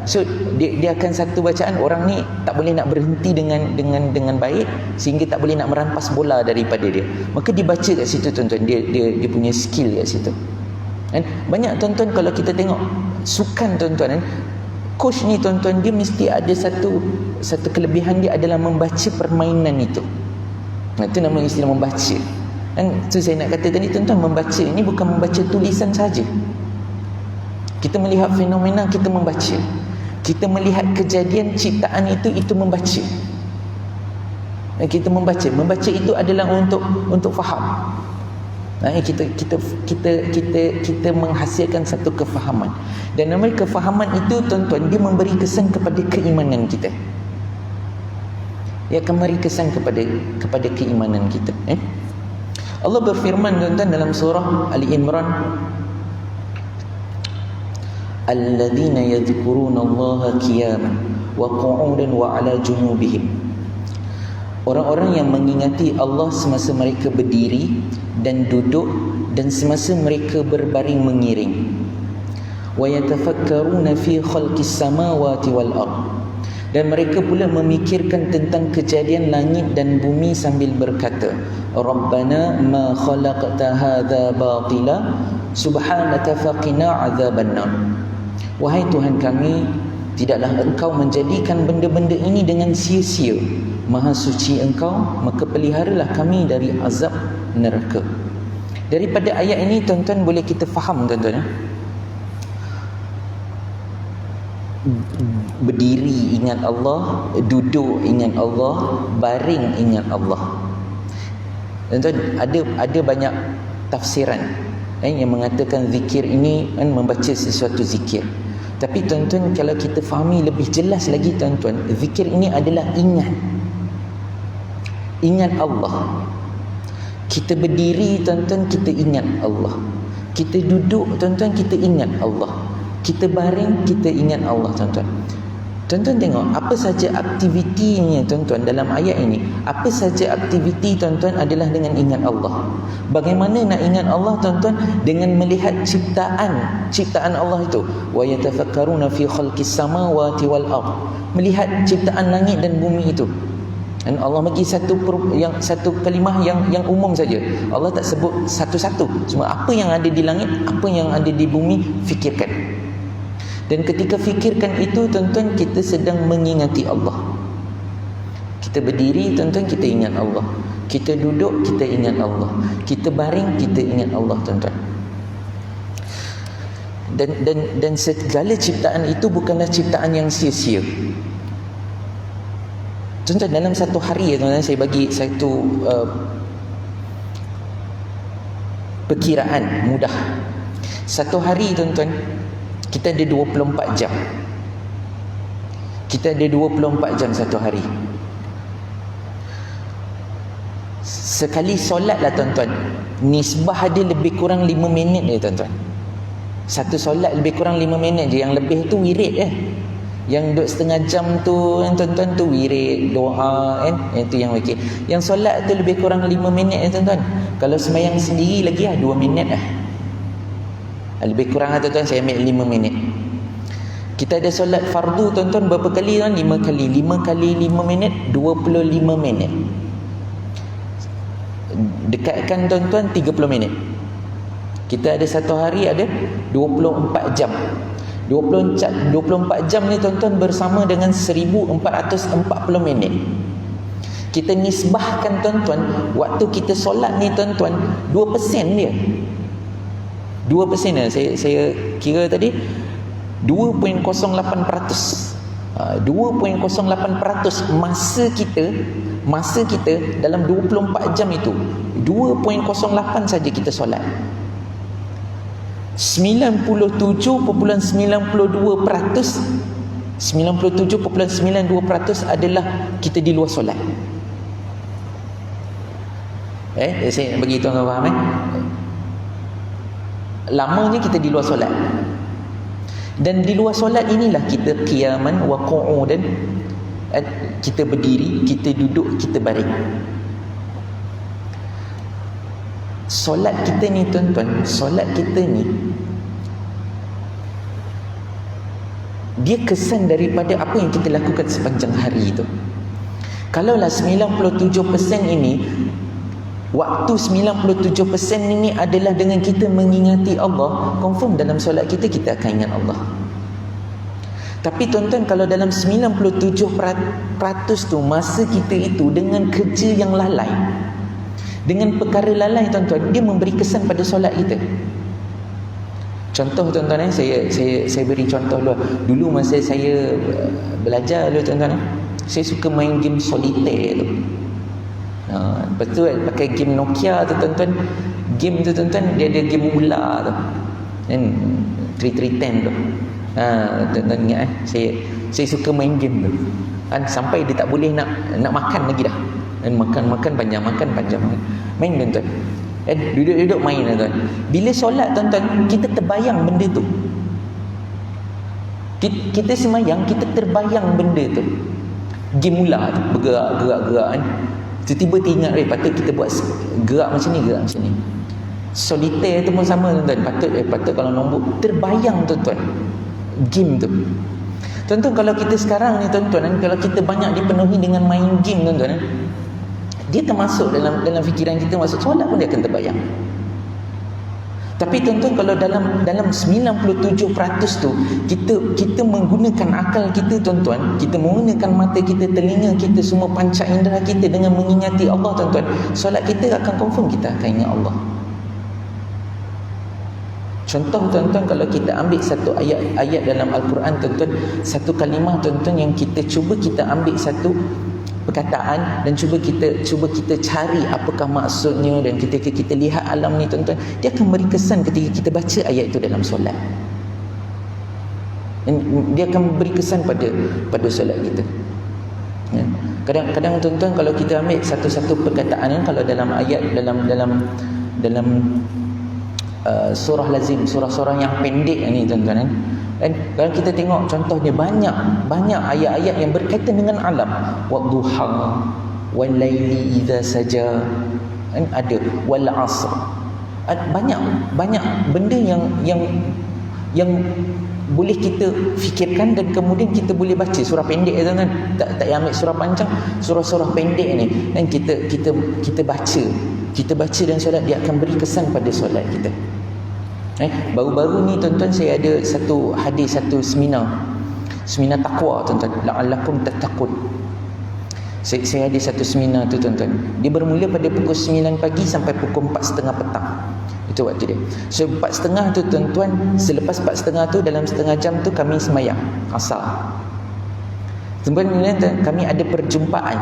So dia akan satu bacaan, orang ni tak boleh nak berhenti dengan baik, sehingga tak boleh nak merampas bola daripada dia. Maka dibaca kat situ, tuan-tuan, dia punya skill kat situ. Kan banyak, tuan-tuan, kalau kita tengok sukan, tuan-tuan, coach ni, tuan-tuan, dia mesti ada satu kelebihan dia adalah membaca permainan itu. Itu nama istilah membaca. Dan tu saya nak kata tadi, tuan-tuan, membaca ini bukan membaca tulisan saja. Kita melihat fenomena, kita membaca. Kita melihat kejadian ciptaan itu membaca. Dan kita membaca. Membaca itu adalah untuk faham. Kita menghasilkan satu kefahaman. Dan namanya kefahaman itu, tuan-tuan, dia memberi kesan kepada keimanan kita. Dia akan memberi kesan kepada keimanan kita. Allah berfirman, tuan-tuan, dalam surah Ali Imran alladzina yadhkuruna Allaha qiyaman wa qu'udan wa 'ala junubihim. Orang-orang yang mengingati Allah semasa mereka berdiri dan duduk dan semasa mereka berbaring mengiring. Wa yatafakkaruna fi khalqis samawati wal ard. Dan mereka pula memikirkan tentang kejadian langit dan bumi sambil berkata, Rabbana ma khalaqta hadza batila subhanaka faqina adzabannar. Wahai Tuhan kami, tidaklah Engkau menjadikan benda-benda ini dengan sia-sia. Maha suci Engkau, maka peliharalah kami dari azab neraka. Daripada ayat ini tuan-tuan boleh kita faham tuan-tuan, berdiri ingat Allah, duduk ingat Allah, baring ingat Allah. Tuan-tuan, ada banyak tafsiran yang mengatakan zikir ini membaca sesuatu zikir. Tapi tuan-tuan, kalau kita fahami lebih jelas lagi tuan-tuan, zikir ini adalah ingat Allah. Kita berdiri tuan-tuan, kita ingat Allah. Kita duduk tuan-tuan, kita ingat Allah. Kita baring, kita ingat Allah tuan-tuan. Tuan-tuan tengok apa saja aktivitinya tuan-tuan dalam ayat ini. Apa saja aktiviti tuan-tuan adalah dengan ingat Allah. Bagaimana nak ingat Allah tuan-tuan? Dengan melihat ciptaan Allah itu. Wa yatafakkaruna fi khalqis samawati wal ard. Melihat ciptaan langit dan bumi itu. Dan Allah bagi satu kalimah yang umum saja. Allah tak sebut satu-satu. Cuma apa yang ada di langit, apa yang ada di bumi, fikirkan. Dan ketika fikirkan itu tuan-tuan, kita sedang mengingati Allah. Kita berdiri tuan-tuan, kita ingat Allah. Kita duduk, kita ingat Allah. Kita baring, kita ingat Allah tuan-tuan. Dan segala ciptaan itu bukanlah ciptaan yang sia-sia. Tuan-tuan, dalam satu hari tuan-tuan, saya bagi satu perkiraan mudah. Satu hari tuan-tuan, kita ada 24 jam. Kita ada 24 jam satu hari. Sekali solat lah tuan-tuan, nisbah dia lebih kurang 5 minit je tuan-tuan. Satu solat lebih kurang 5 minit je. Yang lebih tu wirid Yang duduk setengah jam tu tuan-tuan tu wirid, doa kan. Itu yang okey. Yang solat tu lebih kurang 5 minit tuan-tuan. Kalau sembahyang sendiri lagi 2 minit lebih kurang tuan-tuan, saya ambil 5 minit. Kita ada solat fardu tuan-tuan berapa kali tuan? 5 kali. 5 kali 5 minit 25 minit. Dekatkan tuan-tuan 30 minit. Kita ada satu hari ada 24 jam. 24 jam ni tuan-tuan bersama dengan 1440 minit. Kita nisbahkan tuan-tuan, waktu kita solat ni tuan-tuan 2% dia. 2% lah. Saya kira tadi 2.08%. 2.08% masa kita dalam 24 jam itu 2.08 saja kita solat. 97.92% adalah kita di luar solat. Saya nak bagi tuan-tuan faham lamanya kita di luar solat. Dan di luar solat inilah kita qiyaman wa qu'udan, kita berdiri, kita duduk, kita baring. Solat kita ni tuan-tuan, solat kita ni dia kesan daripada apa yang kita lakukan sepanjang hari itu. Kalaulah 97% ini, waktu 97% ini adalah dengan kita mengingati Allah, confirm dalam solat kita akan ingat Allah. Tapi tuan-tuan, kalau dalam 97% tu masa kita itu dengan kerja yang lalai, dengan perkara lalai tuan-tuan, dia memberi kesan pada solat kita. Contoh tuan-tuan, saya beri contoh dulu. Dulu masa saya belajar dulu tuan-tuan, saya suka main game solitaire tu. Lepas tu pakai game Nokia tu tuan-tuan. Game tu tuan-tuan, dia ada game ular tu kan, 3310 tu. Tuan-tuan ingat saya suka main game tu kan, sampai dia tak boleh nak makan lagi dah. Dan makan panjang main tuan-tuan. Duduk main tuan-tuan. Bila solat tuan-tuan, kita terbayang benda tu. Kita semayang, kita terbayang benda tu. Game mula tu, bergerak-gerak kan. Tiba-tiba teringat, patut kita buat gerak macam ni, gerak macam ni. Solitaire tu pun sama tuan-tuan. Patut kalau nombor terbayang tuan-tuan game tu. Tuan-tuan, kalau kita sekarang ni tuan-tuan, kalau kita banyak dipenuhi dengan main game tuan-tuan, dia termasuk dalam fikiran kita, masuk solat pun dia akan terbayang. Tapi tuan-tuan, kalau dalam 97% tu kita menggunakan akal kita tuan-tuan, kita menggunakan mata kita, telinga kita, semua panca indera kita dengan mengingati Allah tuan-tuan, solat kita akan confirm kita akan ingat Allah. Contoh tuan-tuan, kalau kita ambil satu ayat dalam Al-Quran tuan-tuan, satu kalimah tuan-tuan yang kita cuba kita ambil satu perkataan dan cuba kita cari apakah maksudnya, dan ketika kita lihat alam ni tuan-tuan, dia akan beri kesan ketika kita baca ayat itu dalam solat. Dia akan beri kesan pada solat kita. Ya. Kadang-kadang tuan-tuan, kalau kita ambil satu-satu perkataan, kalau dalam ayat dalam surah lazim, surah-surah yang pendek ni tuan-tuan, dan kalau kita tengok contohnya, banyak ayat-ayat yang berkaitan dengan alam. Wadduha wal laili idza saja, ada wal asr. Banyak benda yang boleh kita fikirkan, dan kemudian kita boleh baca surah pendek tuan-tuan. Tak payah ambil surah panjang, surah-surah pendek ni, dan kita baca dan solat, dia akan beri kesan pada solat kita. Baru-baru ni tuan-tuan, saya ada satu hadis, satu seminar takwa tuan-tuan, la'allakum tattaqun. Saya ada satu seminar tu tuan-tuan. Dia bermula pada pukul 9 pagi sampai pukul 4.30 petang. Itu waktu dia. So 4.30 tu tuan-tuan, selepas 4.30 tu, dalam setengah jam tu kami semayang asar. Kemudian kami ada perjumpaan,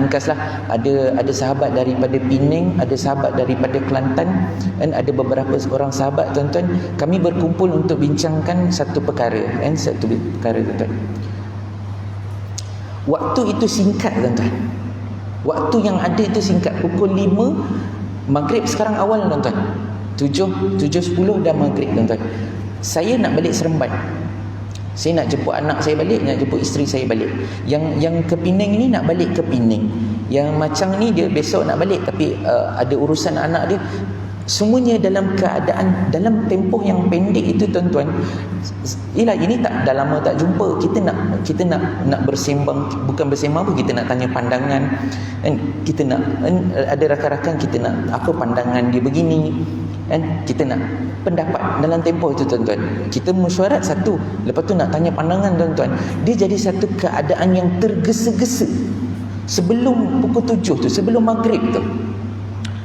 ringkaslah. Ada sahabat daripada Penang, ada sahabat daripada Kelantan, dan ada beberapa orang sahabat tuan-tuan. Kami berkumpul untuk bincangkan satu perkara, tuan-tuan. Waktu itu singkat tuan-tuan. Waktu yang ada itu singkat. Pukul 5 maghrib sekarang awal tuan-tuan. 7.10 dah maghrib tuan-tuan. Saya nak balik Seremban. Saya nak jemput anak saya balik, nak jemput isteri saya balik. Yang ke Penang ni nak balik ke Penang. Yang macam ni dia besok nak balik, tapi ada urusan anak dia. Semuanya dalam keadaan, dalam tempoh yang pendek itu tuan-tuan. Yelah, ini dah lama tak jumpa. Kita nak bersembang, bukan bersembang pun, kita nak tanya pandangan. Dan kita nak, ada rakan-rakan kita nak apa pandangan dia begini. Dan kita nak pendapat dalam tempoh itu tuan-tuan. Kita mesyuarat satu, lepas tu nak tanya pandangan tuan-tuan. Dia jadi satu keadaan yang tergesa-gesa. Sebelum pukul 7 tu, sebelum maghrib tu,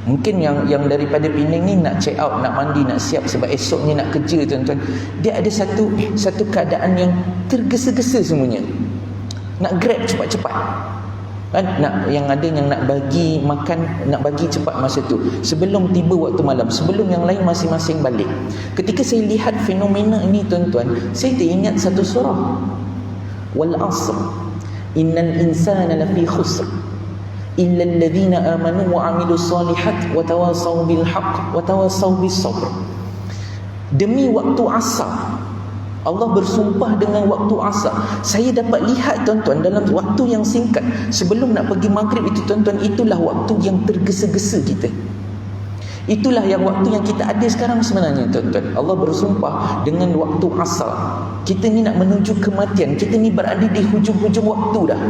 mungkin yang daripada Penang ni nak check out, nak mandi, nak siap sebab esoknya nak kerja tuan-tuan. Dia ada satu keadaan yang tergesa-gesa semuanya. Nak grab cepat-cepat. Yang nak bagi makan, nak bagi cepat masa tu, sebelum tiba waktu malam, sebelum yang lain masing-masing balik. Ketika saya lihat fenomena ini tuan-tuan, saya teringat satu surah, wal asr innal insana lafi khusr illa alladhina amanu wa amilus solihat wa tawasaw bil haqq wa tawasaw bis sabr. Demi waktu asar, Allah bersumpah dengan waktu asar. Saya dapat lihat tuan-tuan, dalam waktu yang singkat sebelum nak pergi maghrib itu tuan-tuan, itulah waktu yang tergesa-gesa kita. Itulah yang waktu yang kita ada sekarang sebenarnya tuan-tuan. Allah bersumpah dengan waktu asar. Kita ni nak menuju kematian. Kita ni berada di hujung-hujung waktu dah.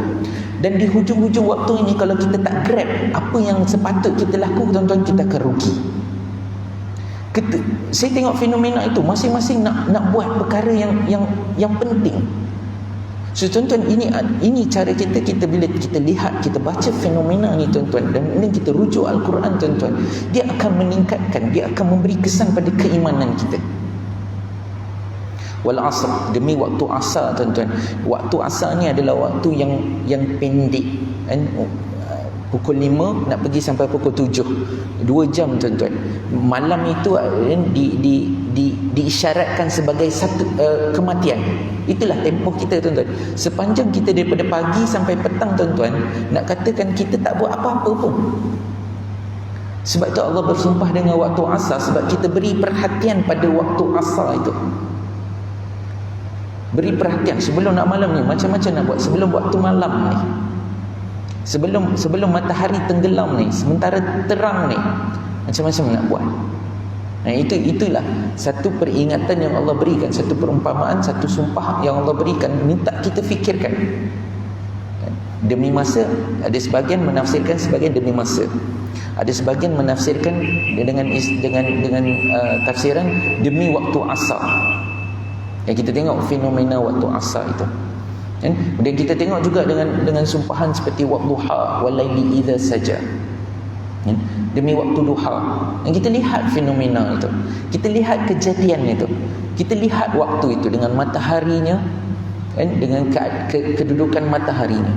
Dan di hujung-hujung waktu ini, kalau kita tak grab apa yang sepatut kita lakukan tuan-tuan, kita akan rugi. Saya tengok fenomena itu, masing-masing nak buat perkara yang penting. So tuan-tuan, ini cara kita bila kita lihat, kita baca fenomena ni tuan-tuan, dan ini kita rujuk Al-Quran tuan-tuan, dia akan meningkatkan, dia akan memberi kesan pada keimanan kita. Wal asr, demi waktu asar tuan-tuan. Waktu asar ni adalah waktu yang pendek, kan? Pukul 5 nak pergi sampai pukul 7, 2 jam tuan-tuan. Malam itu diisyaratkan sebagai satu kematian. Itulah tempoh kita tuan-tuan. Sepanjang kita daripada pagi sampai petang tuan-tuan, nak katakan kita tak buat apa-apa pun. Sebab itu Allah bersumpah dengan waktu asar, sebab kita beri perhatian pada waktu asar itu. Beri perhatian sebelum nak malam ni, macam-macam nak buat sebelum waktu malam ni, sebelum matahari tenggelam ni, sementara terang ni, macam-macam nak buat. Nah, itulah satu peringatan yang Allah berikan, satu perumpamaan, satu sumpah yang Allah berikan, minta kita fikirkan. Demi masa, ada sebahagian menafsirkan sebagai demi masa. Ada sebahagian menafsirkan dengan tafsiran demi waktu asar. Yang kita tengok fenomena waktu asar itu. Kan? Kemudian kita tengok juga dengan sumpahan seperti wadduha walaili idza saja. Demi waktu duha. Dan kita lihat fenomena itu, kita lihat kejadian itu, kita lihat waktu itu dengan mataharinya, kan, dengan kedudukan mataharinya,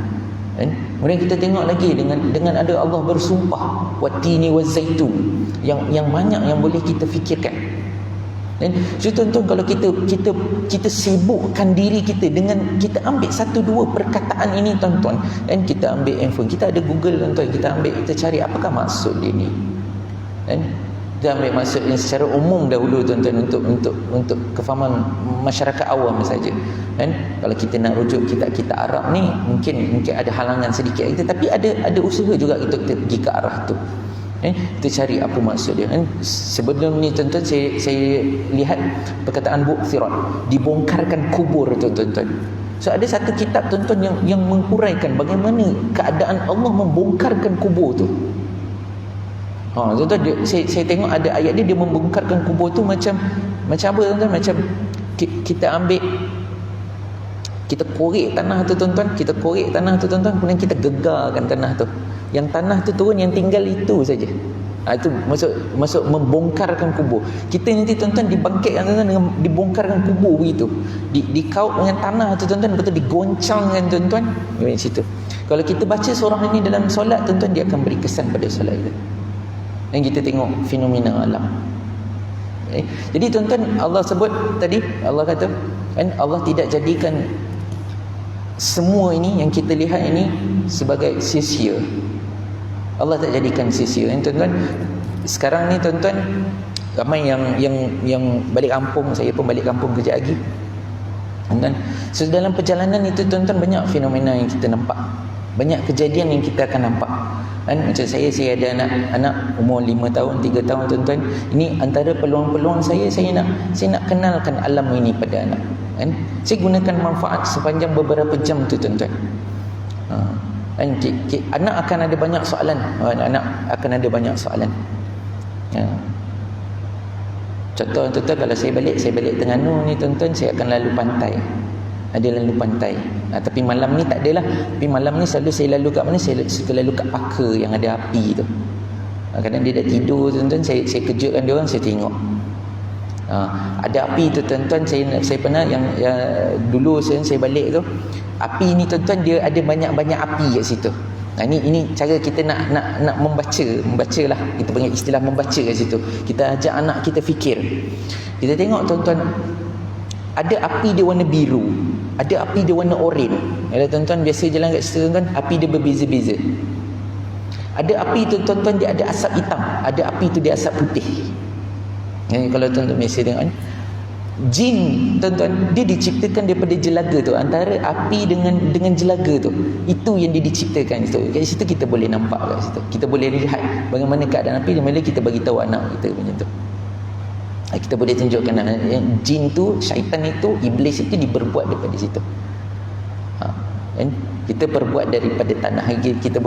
kan. Kemudian kita tengok lagi dengan ada Allah bersumpah watini wazaitun, yang banyak yang boleh kita fikirkan. Dan so, tuan-tuan, kalau kita sibukkan diri kita dengan kita ambil satu dua perkataan ini, tuan-tuan, dan kita ambil handphone, kita ada Google, tuan-tuan, kita cari apakah maksud dia ni, dan kita ambil maksud ini secara umum dahulu, tuan-tuan, untuk kefahaman masyarakat awam saja. Dan kalau kita nak rujuk kita Arab ni, mungkin ada halangan sedikit kita, tapi ada usaha juga untuk kita pergi ke arah tu. Kita cari apa maksud dia. Sebelum ni, tuan-tuan, saya lihat perkataan Bu'thirat, dibongkarkan kubur, tuan-tuan. So ada satu kitab, tuan-tuan, yang menguraikan bagaimana keadaan Allah membongkarkan kubur tu. Tuan-tuan, saya tengok ada ayat dia membongkarkan kubur tu macam apa, tuan-tuan? Macam kita ambil, kita korek tanah tu, tuan-tuan, kemudian kita gegarkan tanah tu. Yang tanah tu turun, yang tinggal itu saja. Itu masuk membongkarkan kubur. Kita nanti, tuan-tuan, dibangkitkan, tuan-tuan, dengan dibongkarkan kubur begitu. Dikaut dengan tanah tu, tuan-tuan, betul digoncangkan, tuan-tuan. Di situ. Kalau kita baca surah ini dalam solat, tuan-tuan, dia akan beri kesan pada solat kita. Dan kita tengok fenomena alam. Jadi, tuan-tuan, Allah sebut tadi, Allah kata, kan, Allah tidak jadikan semua ini yang kita lihat ini sebagai sia-sia. Allah tak jadikan sia-sia. Tuan-tuan, sekarang ni, tuan-tuan, ramai yang balik kampung. Saya pun balik kampung kejap lagi, tuan-tuan. So dalam perjalanan itu, tuan-tuan, banyak fenomena yang kita nampak, banyak kejadian yang kita akan nampak. Kan, macam saya ada anak umur 5 tahun, 3 tahun, tuan-tuan. Ini antara peluang-peluang saya nak kenalkan alam ini pada anak. Kan, saya gunakan manfaat sepanjang beberapa jam tu, tuan-tuan. Anak akan ada banyak soalan. Contoh, tuan-tuan, kalau saya balik Terengganu ni, tuan-tuan, saya akan lalu pantai. Tapi malam ni tak adalah. Tapi malam ni selalu saya lalu kat mana? Saya suka lalu kat Paka yang ada api tu. Kadang dia dah tidur, tuan-tuan, saya kejutkan dia orang, saya tengok. Ada api tu, tuan-tuan. Saya pernah yang dulu saya balik tu, api ni, tuan-tuan, dia ada banyak-banyak api kat situ. Ini cara kita nak membaca lah. Kita panggil istilah membaca kat situ. Kita ajak anak kita fikir. Kita tengok, tuan-tuan, ada api dia warna biru, ada api dia warna oranye. Kalau tuan-tuan biasa jalan kat situ, tuan-tuan, api dia berbeza-beza. Ada api tu, tuan-tuan, dia ada asap hitam, ada api tu dia asap putih. Kalau tuan-tuan biasa tengok, jin, tuan-tuan, dia diciptakan daripada jelaga tu. Antara api dengan jelaga tu, itu yang dia diciptakan itu. Kat situ kita boleh nampak, kat situ kita boleh lihat bagaimana keadaan api. Dan bila kita bagi tahu anak kita macam tu, kita boleh tunjukkan jin tu, syaitan itu, iblis itu diperbuat daripada situ. Kita perbuat daripada tanah. Kita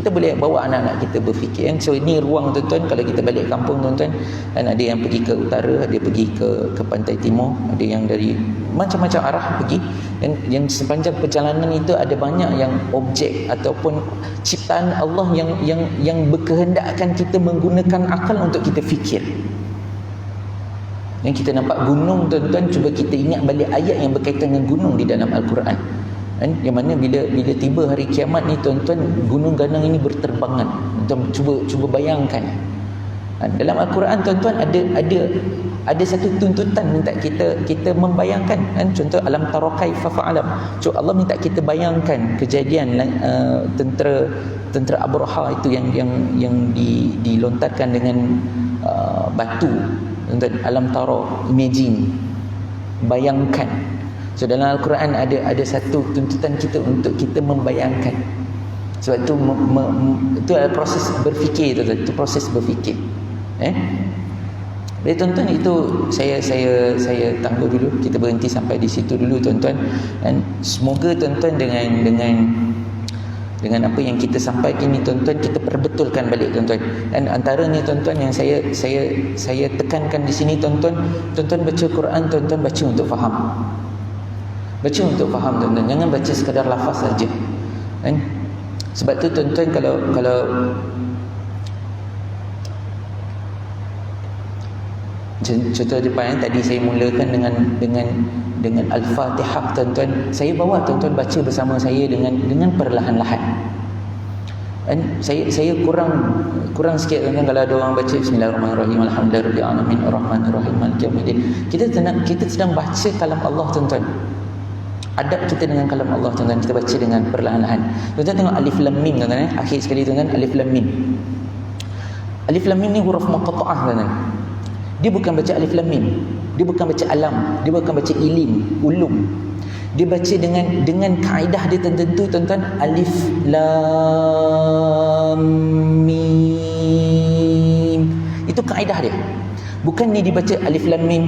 boleh bawa anak-anak kita berfikir. So ini ruang, tuan-tuan, kalau kita balik kampung, tuan-tuan, dan ada yang pergi ke utara, ada pergi ke pantai timur, ada yang dari macam-macam arah pergi. Dan yang sepanjang perjalanan itu ada banyak yang objek ataupun ciptaan Allah yang berkehendakkan kita menggunakan akal untuk kita fikir. Yang kita nampak gunung, tuan-tuan, cuba kita ingat balik ayat yang berkaitan dengan gunung di dalam Al-Quran. Yang mana bila tiba hari kiamat ni, tuan-tuan, gunung ganang ini berterbangan. Tuan cuba bayangkan. Dalam Al-Quran, tuan-tuan, ada satu tuntutan minta kita membayangkan. Contoh, alam tara kaifa fa'alam. So Allah minta kita bayangkan kejadian tentera Abraha itu yang dilontarkan dengan batu. Tuan-tuan, alam tara, imagine, bayangkan. So dalam Al-Quran ada satu tuntutan kita untuk kita membayangkan. Sebab itu itu adalah proses berfikir, itu proses berfikir. Jadi tuan-tuan, itu saya tangguh dulu. Kita berhenti sampai di situ dulu tuan-tuan. Dan semoga tuan-tuan dengan apa yang kita sampaikan ni tuan-tuan, kita perbetulkan balik tuan-tuan. Dan antaranya tuan-tuan yang saya tekankan di sini tuan-tuan baca Quran, tuan-tuan baca untuk faham. Baca untuk faham tuan-tuan, jangan baca sekadar lafaz saja. Kan? Sebab tu tuan-tuan, kalau contoh depan tadi saya mulakan dengan Al-Fatihah tuan-tuan, saya bawa tuan-tuan baca bersama saya dengan perlahan-lahan. Dan saya kurang sikit tuan-tuan kalau ada orang baca Bismillahirrahmanirrahim, Alhamdulillahirabbil alamin, Arrahmanirrahim, Maliki yaumiddin. Kita sedang baca kalam Allah tuan-tuan. Adab kita dengan kalam Allah tuan-tuan, kita baca dengan perlahan-lahan. Tuan-tuan tengok alif lam mim tuan-tuan, akhir sekali tuan-tuan, alif lam mim. Alif lam mim ni huruf muqatta'ah tuan-tuan. Dia bukan baca alif lam mim, dia bukan baca alam, dia bukan baca ulum. Dia baca dengan kaedah dia tertentu tuan-tuan. Alif lam mim, itu kaedah dia. Bukan ni dibaca alif lam mim.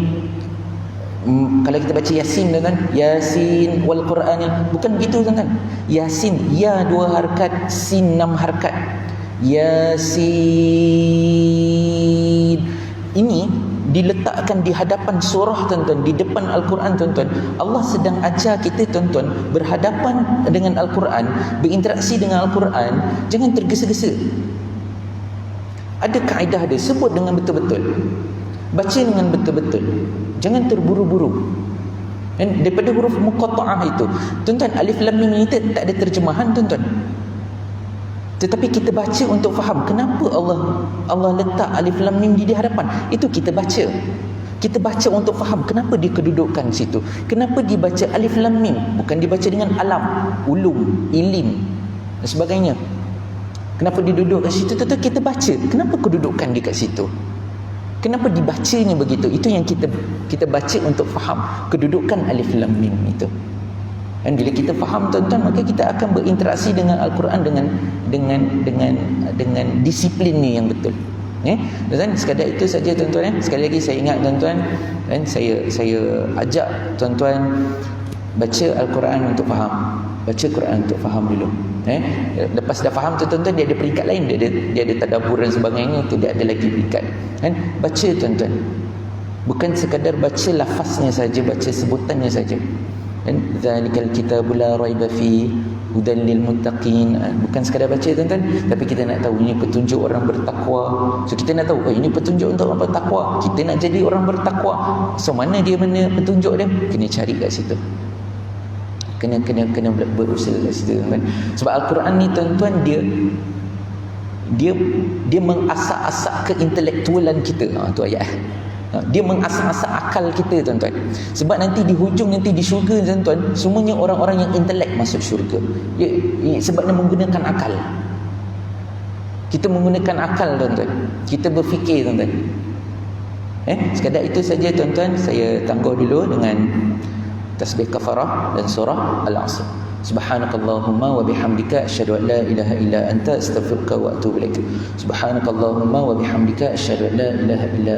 Kalau kita baca Yasin tuan-tuan, Yasin wal Quranil, bukan begitu tuan-tuan. Yasin, ya 2 harakat, sin 6 harakat. Yasin ini diletakkan di hadapan surah tuan-tuan, di depan Al-Quran tuan-tuan. Allah sedang ajar kita tuan-tuan berhadapan dengan Al-Quran, berinteraksi dengan Al-Quran, jangan tergesa-gesa. Ada kaedah dia, sebut dengan betul-betul, baca dengan betul-betul, jangan terburu-buru. Dan daripada huruf muqatta'ah itu tuan-tuan, alif lam mim ini tak ada terjemahan tuan-tuan, tetapi kita baca untuk faham kenapa Allah letak alif lam mim di hadapan. Itu kita baca. Kita baca untuk faham kenapa dia kedudukan situ. Kenapa dibaca alif lam mim, bukan dibaca dengan alam, ulum, ilim dan sebagainya. Kenapa dia duduk kat situ? Tentu kita baca kenapa kedudukan dia kat situ. Kenapa dibacanya begitu? Itu yang kita baca untuk faham kedudukan alif lam mim itu. Dan bila kita faham tuan-tuan, maka kita akan berinteraksi dengan Al-Quran dengan disiplin ni yang betul. Dan sekadar itu saja tuan-tuan. Sekali lagi saya ingat tuan-tuan, dan saya ajak tuan-tuan baca Al-Quran untuk faham. Baca Quran untuk faham dulu. Lepas dah faham tu tuan-tuan, dia ada peringkat lain, dia ada tadabbur dan sebagainya, itu dia ada lagi peringkat. Baca tuan-tuan, bukan sekadar baca lafaznya saja, baca sebutannya saja. Dan zalikal kitabul la raiba fi hudan lil muttaqin, bukan sekadar baca tuan-tuan, tapi kita nak tahu ini petunjuk orang bertakwa. So kita nak tahu ini petunjuk untuk orang bertakwa, kita nak jadi orang bertakwa. So mana petunjuk dia? Kena cari kat situ, kena berusaha kat situ tuan-tuan. Sebab Al-Quran ni tuan-tuan, dia mengasak-asak keintelektualan kita. Tu ayat. Dia mengasak-asak akal kita tuan-tuan. Sebab nanti di hujung, nanti di syurga tuan-tuan, semuanya orang-orang yang intelek masuk syurga. Sebab dia menggunakan akal. Kita menggunakan akal tuan-tuan, kita berfikir tuan-tuan. Sekadar itu saja tuan-tuan. Saya tangguh dulu dengan tasbih kafarah dan surah Al-Asr. Subhanakallahumma wa bihamdika asyhadu an la ilaha illa anta astaghfiruka wa atubu ilaik. Subhanakallahumma wa bihamdika asyhadu an la ilaha illa